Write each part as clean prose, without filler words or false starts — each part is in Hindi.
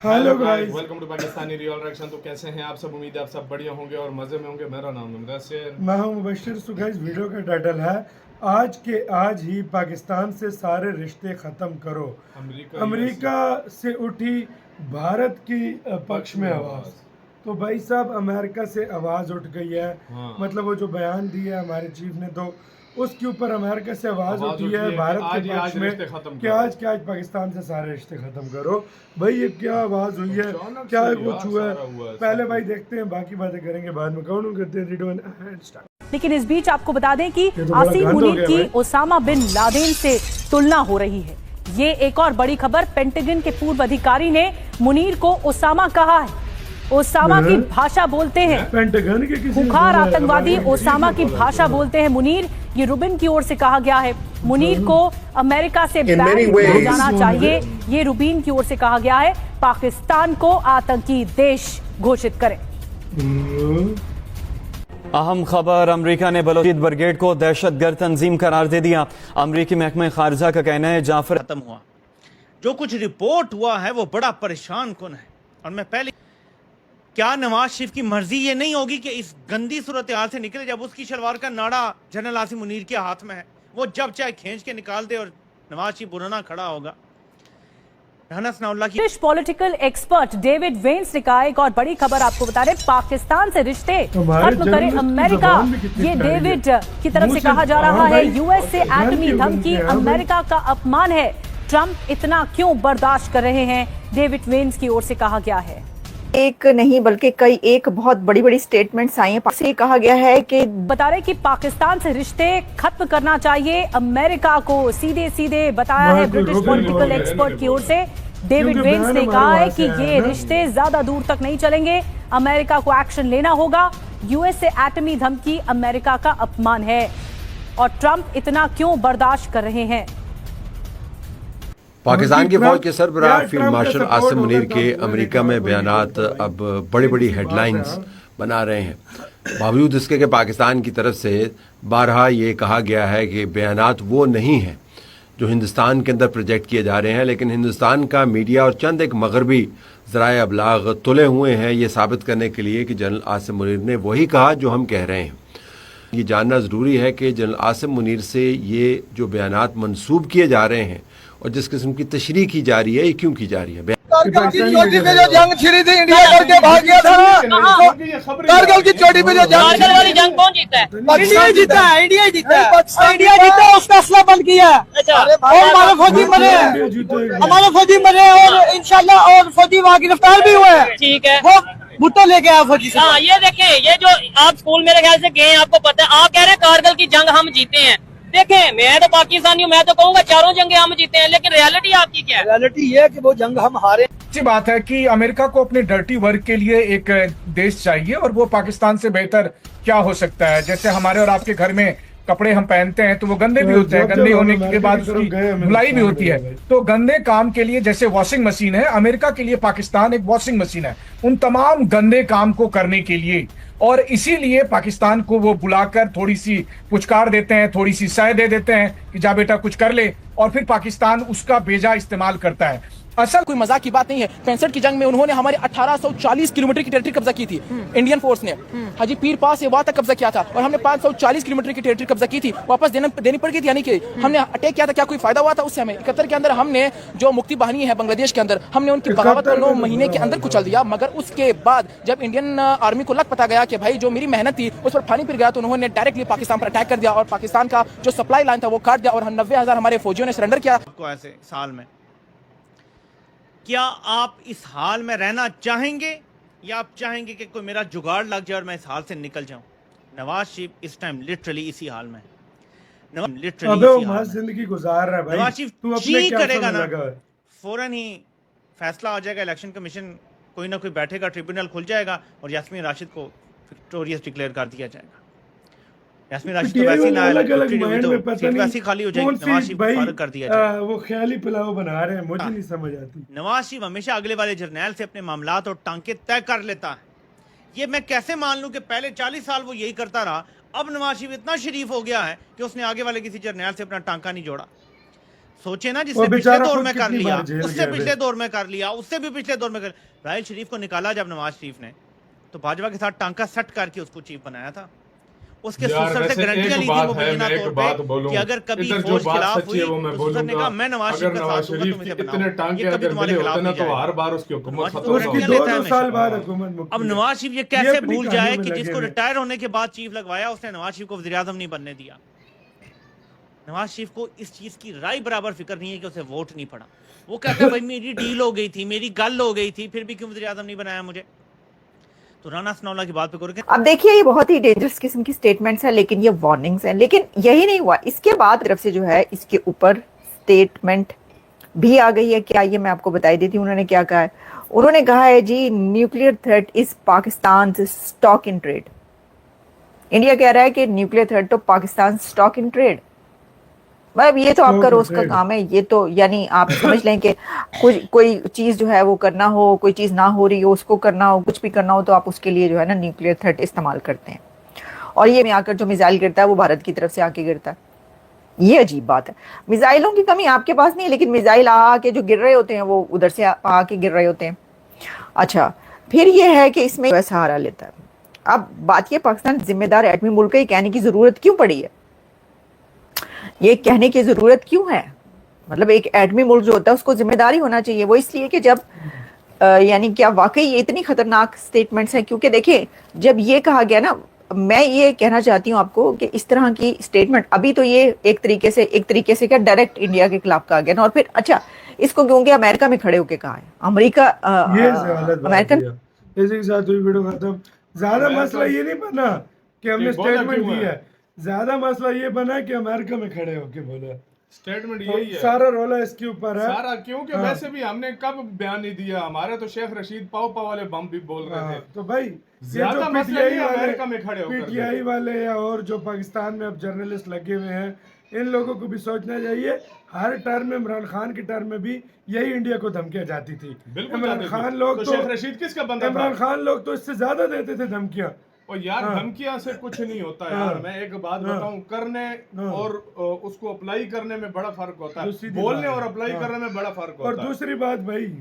Hello guys, welcome to Pakistani real reaction. तो कैसे हैं आप सब? उम्मीद है आप सब बढ़िया होंगे और मज़े में होंगे। मेरा नाम है मुदस्सिर, मैं हूं मुबशिर। सो गाइस, वीडियो का टाइटल है आज के आज ही पाकिस्तान से सारे रिश्ते ख़त्म करो। अमेरिका अमेरिका से उठी भारत की पक्ष में आवाज़। तो भाई साहब, अमेरिका से आवाज़ उठ गई है। हाँ। मतलब वो जो बयान दिया है हमारे चीफ ने, तो उसके ऊपर अमेरिका से आवाज़ उठी है भारत के पक्ष में कि आज के आज पाकिस्तान से सारे रिश्ते ख़त्म करो। भाई ये क्या आवाज़ हुई है, क्या कुछ हुआ है, पहले भाई देखते हैं, बाकी बातें करेंगे बाद में। कौन करते हैं रीडो एंड स्टार्ट। लेकिन इस बीच आपको बता दें कि ये तो बड़ा आसिम गंद हो मुनीर गया की भाई। ओसामा बिन लादेन से तुलना हो रही है। ये एक और बड़ी खबर। पेंटागन के पूर्व अधिकारी ने मुनीर को ओसामा कहा है। ओसामा की भाषा बोलते हैं, पेंटागन के किसी खुखार आतंकवादी ओसामा की भाषा बोलते हैं मुनीर। ये रुबिन की ओर से कहा गया है। मुनीर को अमेरिका से बैन किया जाना चाहिए, ये रुबिन की ओर से कहा गया है। पाकिस्तान को आतंकी देश घोषित करें। अहम खबर, अमरीका ने बलोचिस्त ब्रिगेड को दहशतगर्द तंजीम करार दे दिया। अमरीकी महकमा खारजा का कहना है जाफर खत्म हुआ। जो कुछ रिपोर्ट हुआ है वो बड़ा परेशान कुन है। और मैं पहले, क्या नवाज शरीफ की मर्जी ये नहीं होगी कि इस गंदी सूरत हाल से निकले जब उसकी शलवार का नाड़ा जनरल आसिम मुनीर के हाथ में है? वो जब चाहे खींच के निकाल दे और नवाज शरीफ बुराना खड़ा होगा। British political expert David veins ने कहा, एक और बड़ी खबर आपको बता रहे, पाकिस्तान से रिश्ते खत्म करे अमेरिका। ये डेविड की तरफ से कहा जा रहा है। यूएस से एटमी धमकी अमेरिका का अपमान है। ट्रंप इतना क्यों बर्दाश्त कर रहे हैं? डेविड वेन्स की ओर से कहा गया है। एक नहीं बल्कि कई एक बहुत बड़ी बड़ी स्टेटमेंट्स आई हैं। से कहा गया है कि बता रहे कि पाकिस्तान से रिश्ते खत्म करना चाहिए अमेरिका को, सीधे सीधे बताया है ब्रिटिश पॉलिटिकल एक्सपर्ट की ओर से। डेविड वेन्स ने कहा है कि ये रिश्ते ज्यादा दूर तक नहीं चलेंगे, अमेरिका को एक्शन लेना होगा। यूएस से एटमी धमकी अमेरिका का अपमान है और ट्रंप इतना क्यों बर्दाश्त कर रहे हैं? पाकिस्तान की फौज के सरबराह फील्ड मार्शल आसिम मुनीर के अमेरिका में बयानात अब बड़ी बड़ी हेडलाइंस बना रहे हैं। बावजूद इसके कि पाकिस्तान की तरफ से बारहा ये कहा गया है कि बयानात वो नहीं हैं जो हिंदुस्तान के अंदर प्रोजेक्ट किए जा रहे हैं, लेकिन हिंदुस्तान का मीडिया और चंद एक मगरबी ज़राए अबलाग तुले हुए हैं ये साबित करने के लिए कि जनरल आसिम मुनीर ने वही कहा जो हम कह रहे हैं। ये जानना ज़रूरी है कि जनरल आसिम मुनीर से ये जो बयानात मंसूब किए जा रहे हैं और जिस किस्म की तशरीह की जा रही है, ये क्यों की जा रही है? कारगिल की चोटी पे जो जंग छिड़ी थी, इंडिया करके भाग गया था। कारगिल की चोटी पे जो जंग, कारगिल वाली जंग कौन जीता है? इंडिया जीता है। इंडिया जीता है। इंडिया जीता है, उसका असला बंद किया। और हमारे फौजी मरे, हमारे फौजी मरे और इंशाल्लाह और फौजी वहाँ गिरफ्तार भी हुए हैं। ठीक है, वो भुट्टो लेके आया फौजी से। हाँ, ये देखें, ये जो आप स्कूल मेरे ख्याल से गए, आपको पता है। आप कह रहे हैं कारगिल की जंग हम जीते हैं। देखें, मैं तो पाकिस्तानी हूँ, मैं तो कहूँगा चारों जंगें हम जीते हैं, लेकिन रियलिटी आपकी क्या है? रियलिटी ये है कि वो जंग हम हारे। अच्छी बात है कि अमेरिका को अपने डर्टी वर्क के लिए एक देश चाहिए और वो पाकिस्तान से बेहतर क्या हो सकता है। जैसे हमारे और आपके घर में कपड़े हम पहनते हैं तो वो गंदे भी होते हैं, गंदे होने के बाद उसकी धुलाई भी होती है। तो गंदे काम के लिए जैसे वॉशिंग मशीन है, अमेरिका के लिए पाकिस्तान एक वॉशिंग मशीन है उन तमाम गंदे काम को करने के लिए। और इसीलिए पाकिस्तान को वो बुलाकर थोड़ी सी पुचकार देते हैं, थोड़ी सी सह दे देते हैं कि जा बेटा कुछ कर ले, और फिर पाकिस्तान उसका बेजा इस्तेमाल करता है। असल कोई मजाक की बात नहीं है। 65 की जंग में उन्होंने हमारे 1840 किलोमीटर की टेरिटरी कब्जा की थी। इंडियन फोर्स ने हाजी पीर पास से वहां तक कब्जा किया था और हमने 540 किलोमीटर की टेरिटरी कब्जा की थी, वापस देनी पड़ गई थी। यानी कि हमने अटैक किया था, क्या कोई फायदा हुआ था उससे? हमें 71 के अंदर हमने जो मुक्ति बाहिनी है बांग्लादेश के अंदर, हमने उनकी बगावत को 9 महीने के अंदर कुचल दिया। मगर उसके बाद जब इंडियन आर्मी को लग पता गया कि भाई जो मेरी मेहनत थी उस पर पानी फिर गया, तो उन्होंने डायरेक्टली पाकिस्तान पर अटैक कर दिया और पाकिस्तान का जो सप्लाई लाइन था वो काट दिया और 90,000 हमारे फौजियों ने सरेंडर किया। आपको ऐसे साल में, क्या आप इस हाल में रहना चाहेंगे या आप चाहेंगे कि कोई मेरा जुगाड़ लग जाए और मैं इस हाल से निकल जाऊं? नवाज शरीफ इस टाइम लिटरली इसी हाल में, जिंदगी गुजार रहा है भाई। नवाज शरीफ तू अपने क्या करेगा ना, लगा है? फौरन ही फैसला आ जाएगा, इलेक्शन कमीशन कोई ना कोई बैठेगा, ट्रिब्यूनल खुल जाएगा और यास्मीन राशिद को विक्टोरियस डिक्लेयर कर दिया जाएगा। यास्मीन राशिद तो वैसे ही ना वैसी खाली हो जाएगी, नवाज शरीफ फारिग कर दिया जाएगा। वो ख्याली पुलाव बना रहे हैं, मुझे नहीं समझ आती। नवाज शरीफ हमेशा अगले वाले जर्नैल से अपने मामलात और टांके तय कर लेता है। ये मैं कैसे मान लूं कि पहले 40 साल वो यही करता रहा, अब नवाज शरीफ इतना शरीफ हो गया है कि उसने आगे वाले किसी जर्नैल से अपना टांका नहीं जोड़ा। सोचे ना, वो जिसने पिछले बेचारा दौर खुद में कर कितनी लिया, बार जेल उससे गया पिछले है। दौर में कर लिया, उससे भी पिछले दौर में कर। राहिल शरीफ को निकाला जब नवाज शरीफ ने, तो भाजपा के साथ टांका सट करके उसको चीफ बनाया था। उसके यार सुसर से वैसे गारंटियां एक ली थी बात है, मुबैना मैं एक तौर बात पे बोलूं, कि अगर कभी इधर जो फौज बात खिलाफ सच्ची हुई है वो मैं तो सुसर ने बोलूंगा। कहा मैं नवाज अगर शरीफ का नवाज साथ दूंगा, शरीफ तुम की इसे इतने बनाओ, टांके ये कभी अगर तुम्हारे मिले खिलाफ होते ना नहीं तो जाएगा। हर बार उसकी हुकूमत नवाज शरीफ खत्म तो उसकी गारंटियां 2 लेता है 2 साल हमेशा। बाद हुकूमत मुक्ति अब है। नवाज शरीफ ये ये कैसे अपनी भूल कहानी जाए में कि लगे जिसको हुए हैं। रिटायर होने के बाद चीफ लगवाया, उसने नवाज शरीफ को वज़ीर आज़म नहीं बनने दिया। नवाज शरीफ को इस चीज की राय बराबर फिक्र नहीं है कि उसे वोट नहीं पड़ा। वो कहता है भाई मेरी डील हो गई थी, मेरी गल हो गई थी, फिर भी क्यों वज़ीर आज़म नहीं बनाया मुझे। तो राना सनाउल्लाह की बात पे करोगे। अब देखिए ये बहुत ही डेंजरस किस्म की स्टेटमेंट्स है, लेकिन ये वार्निंग्स हैं। लेकिन यही नहीं हुआ, इसके बाद तरफ से जो है इसके ऊपर स्टेटमेंट भी आ गई है। क्या, ये मैं आपको बताई देती हूँ उन्होंने क्या कहा है। उन्होंने कहा है जी nuclear threat is Pakistan stock in trade. India कह रहा है कि न्यूक्लियर थ्रेट तो पाकिस्तान स्टॉक इन ट्रेड। मतलब ये तो आपका रोज का काम है। ये तो यानी आप समझ लें कि कोई चीज जो है वो करना हो, कोई चीज ना हो रही हो उसको करना हो, कुछ भी करना हो तो आप उसके लिए जो है ना न्यूक्लियर थ्रेट इस्तेमाल करते हैं। और ये में आकर जो मिसाइल गिरता है वो भारत की तरफ से आके गिरता है। ये अजीब बात है। मिसाइलों की कमी आपके पास नहीं है, लेकिन मिसाइल आके जो गिर रहे होते हैं वो उधर से आके गिर रहे होते हैं। अच्छा, फिर ये है कि इसमें सहारा लेता है। अब बात ये, पाकिस्तान जिम्मेदार एटमी मुल्क है, कहने की जरूरत क्यों पड़ी है? ये कहने की जरूरत क्यों है? मतलब एक एटमी मुल्क जो होता है उसको जिम्मेदारी होना चाहिए। वो इसलिए कि जब यानी क्या वाकई ये इतनी खतरनाक स्टेटमेंट्स हैं, क्योंकि देखिए जब ये कहा गया ना, मैं ये कहना चाहती हूँ आपको कि इस तरह की स्टेटमेंट अभी तो ये एक तरीके से क्या डायरेक्ट इंडिया के खिलाफ कहा गया ना, और फिर अच्छा इसको क्योंकि अमेरिका में खड़े होके कहा है। अमेरिका अमेरिकन इसी के साथ हुई वीडियो खत्म। ज्यादा मसला ये नहीं बना कि हमने स्टेटमेंट दी है, ज्यादा मसला ये बना कि अमेरिका में खड़े होके बोला। स्टेटमेंट यही है, सारा रोला इसके ऊपर है सारा, क्योंकि वैसे भी हमने कब बयान नहीं दिया। हमारे तो शेख रशीद पाव वाले बम भी बोल रहे थे। तो भाई ज्यादा मसला नहीं अमेरिका में खड़े होकर पीटीआई वाले या और जो पाकिस्तान में अब जर्नलिस्ट लगे हुए हैं, इन लोगों को भी सोचना चाहिए। हर टर्म में इमरान खान की टर्म में भी यही इंडिया को धमकियां जाती थी। इमरान खान लोग तो शेख रशीद किसका बंदा था? इमरान खान लोग तो इससे ज्यादा देते थे धमकियां। और यार धमकियां से कुछ नहीं होता यार। मैं एक बात बताऊं, करने और उसको अप्लाई करने में बड़ा फर्क होता है। बोलने और अप्लाई करने में बड़ा फर्क होता है। और दूसरी बात भाई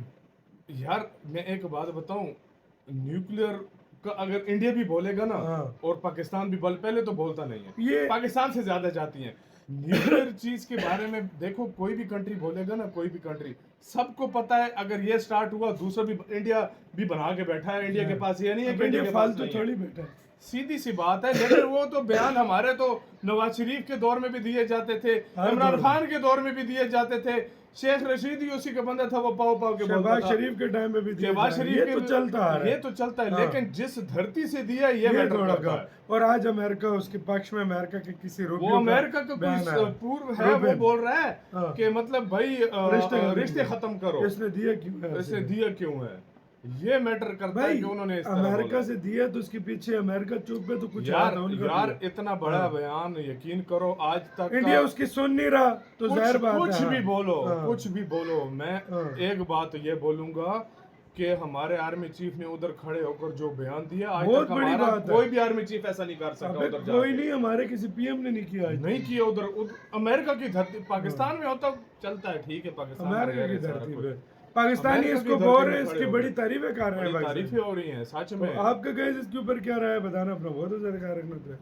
यार, मैं एक बात बताऊं, न्यूक्लियर का अगर इंडिया भी बोलेगा ना और पाकिस्तान भी पहले तो बोलता नहीं है, ये पाकिस्तान से ज्यादा जाती है न्यूक्लियर चीज के बारे में। देखो कोई भी कंट्री बोलेगा ना, कोई भी कंट्री, सबको पता है अगर ये स्टार्ट हुआ दूसरा भी, इंडिया भी बना के बैठा है। इंडिया के पास ये नहीं है कि इंडिया के पास थोड़ी बैठा है, सीधी सी बात है। लेकिन वो तो बयान हमारे तो नवाज शरीफ के दौर में भी दिए जाते थे, इमरान खान के दौर में भी दिए जाते थे, शेख रशीद ही उसी का बंदा था, वो पाव के शहबाज शरीफ के टाइम में भी शहबाज शरीफ तो चलता है, ये तो चलता है। लेकिन जिस धरती से दिया ये मैटर करता है। और आज अमेरिका उसके पक्ष में, अमेरिका के किसी वो अमेरिका का कोई पूर्व है, वो बोल रहा है कि मतलब भाई रिश्ते खत्म करो। इसने दिया क्यों है? इसने दिया क्यों है? ये मैटर करता है कि उन्होंने अमेरिका से दिया तो उसके पीछे अमेरिका चुप है तो कुछ यार इतना बड़ा बयान, यकीन करो आज तक इंडिया उसकी सुन नहीं रहा तो जाहिर बात है। कुछ भी बोलो, कुछ भी बोलो, मैं एक बात ये बोलूंगा कि हमारे आर्मी चीफ ने उधर खड़े होकर जो बयान दिया, आज तक हमारा कोई भी आर्मी चीफ ऐसा नहीं कर सका उधर जाके। कोई नहीं, हमारे किसी पीएम ने नहीं किया, नहीं किया उधर। अमेरिका की धरती, पाकिस्तान में होता चलता है, ठीक है, पाकिस्तान अमेरिका की धरती पे पाकिस्तानी इसको बोल रहे हैं, इसकी बड़ी तारीफें कर रहे हैं, तारीफें हो रही हैं सच में। आपका गाइस इसके ऊपर क्या राय है बताना अपना बहुत ज़्यादा ख्याल रखना।